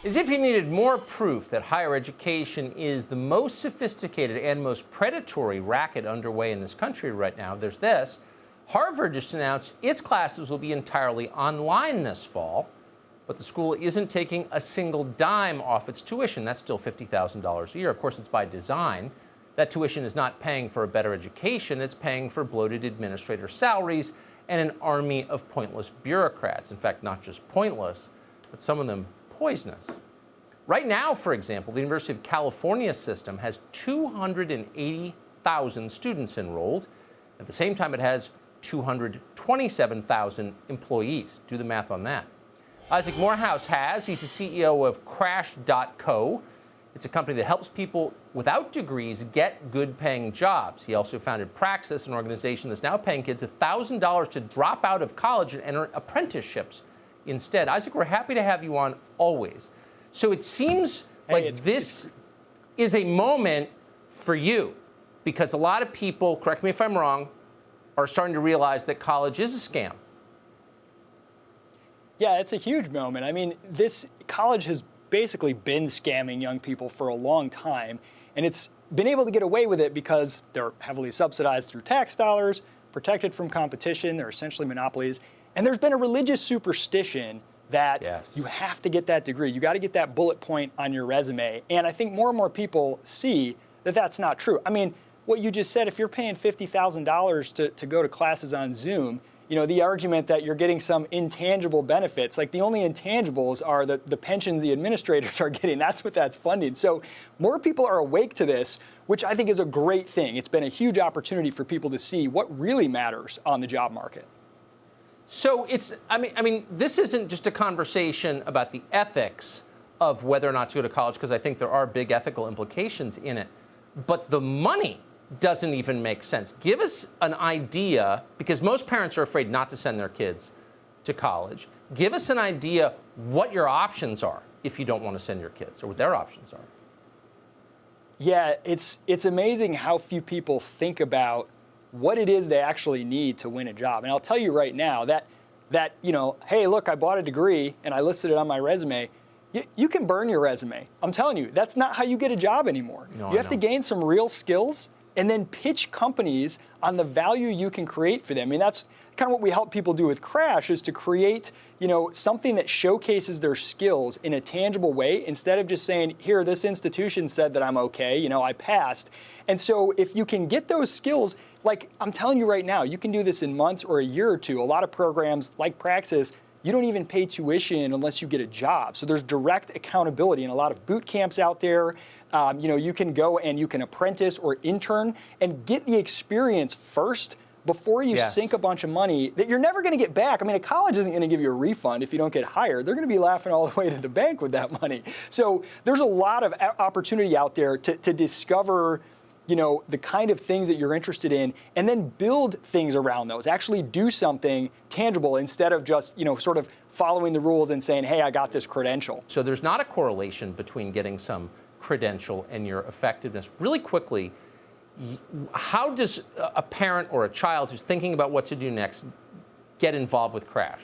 As if you needed more proof that higher education is the most sophisticated and most predatory racket underway in this country right now, there's this. Harvard just announced its classes will be entirely online this fall, but the school isn't taking a single dime off its tuition. That's still $50,000 a year. Of course, it's by design. That tuition is not paying for a better education. It's paying for bloated administrator salaries and an army of pointless bureaucrats. In fact, not just pointless, but some of them poisonous. Right now, for example, the University of California system has 280,000 students enrolled. At the same time, it has 227,000 employees. Do the math on that. Isaac Morehouse he's the CEO of Crash.co. It's a company that helps people without degrees get good-paying jobs. He also founded Praxis, an organization that's now paying kids $1,000 to drop out of college and enter apprenticeships instead. Isaac, we're happy to have you on always. So it seems like this is a moment for you, because a lot of people, correct me if I'm wrong, are starting to realize that college is a scam. Yeah, it's a huge moment. I mean, this college has basically been scamming young people for a long time, and it's been able to get away with it because they're heavily subsidized through tax dollars, protected from competition, they're essentially monopolies, and there's been a religious superstition that you have to get that degree, you got to get that bullet point on your resume, and I think more and more people see that that's not true. I mean, what you just said, if you're paying $50,000 to go to classes on Zoom, you know, the argument that you're getting some intangible benefits, like the only intangibles are the pensions the administrators are getting. That's what that's funding. So more people are awake to this, which I think is a great thing. It's been a huge opportunity for people to see what really matters on the job market. So I mean, this isn't just a conversation about the ethics of whether or not to go to college, because I think there are big ethical implications in it, but the money doesn't even make sense. Give us an idea, because most parents are afraid not to send their kids to college. Give us an idea what your options are if you don't want to send your kids, or what their options are. Yeah, it's amazing how few people think about what it is they actually need to win a job. And I'll tell you right now that you know, hey, look, I bought a degree and I listed it on my resume. You can burn your resume. I'm telling you, that's not how you get a job anymore. You have to gain some real skills and then pitch companies on the value you can create for them. I mean, that's kind of what we help people do with Crash, is to create, you know, something that showcases their skills in a tangible way, instead of just saying, here, this institution said that I'm okay, you know, I passed. And so if you can get those skills, like I'm telling you right now, you can do this in months or a year or two. A lot of programs like Praxis, you don't even pay tuition unless you get a job. So there's direct accountability in a lot of boot camps out there. You know, you can go and you can apprentice or intern and get the experience first before you sink a bunch of money that you're never going to get back. I mean, a college isn't going to give you a refund if you don't get hired. They're going to be laughing all the way to the bank with that money. So there's a lot of opportunity out there to discover, you know, the kind of things that you're interested in, and then build things around those. Actually do something tangible instead of just, you know, sort of following the rules and saying, hey, I got this credential. So there's not a correlation between getting some credential and your effectiveness. Really quickly, how does a parent or a child who's thinking about what to do next get involved with Crash?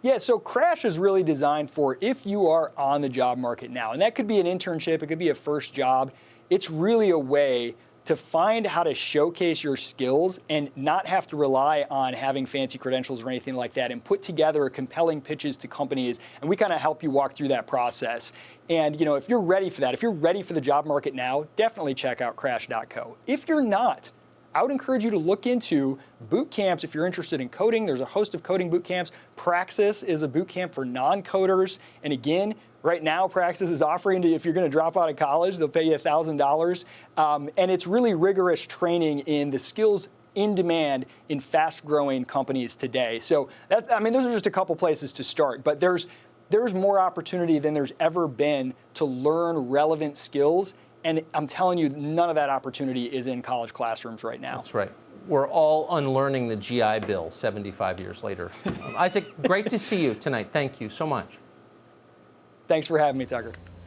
Yeah, so Crash is really designed for if you are on the job market now, and that could be an internship, it could be a first job. It's really a way to find how to showcase your skills and not have to rely on having fancy credentials or anything like that, and put together compelling pitches to companies, and we kind of help you walk through that process. And you know, if you're ready for that, if you're ready for the job market now, definitely check out Crash.co. If you're not, I would encourage you to look into boot camps if you're interested in coding. There's a host of coding boot camps. Praxis is a boot camp for non-coders. And again, right now, Praxis is offering to, if you're going to drop out of college, they'll pay you $1,000. And it's really rigorous training in the skills in demand in fast-growing companies today. So, I mean, those are just a couple places to start. But there's more opportunity than there's ever been to learn relevant skills. And I'm telling you, none of that opportunity is in college classrooms right now. That's right. We're all unlearning the GI Bill 75 years later. Isaac, great to see you tonight. Thank you so much. Thanks for having me, Tucker.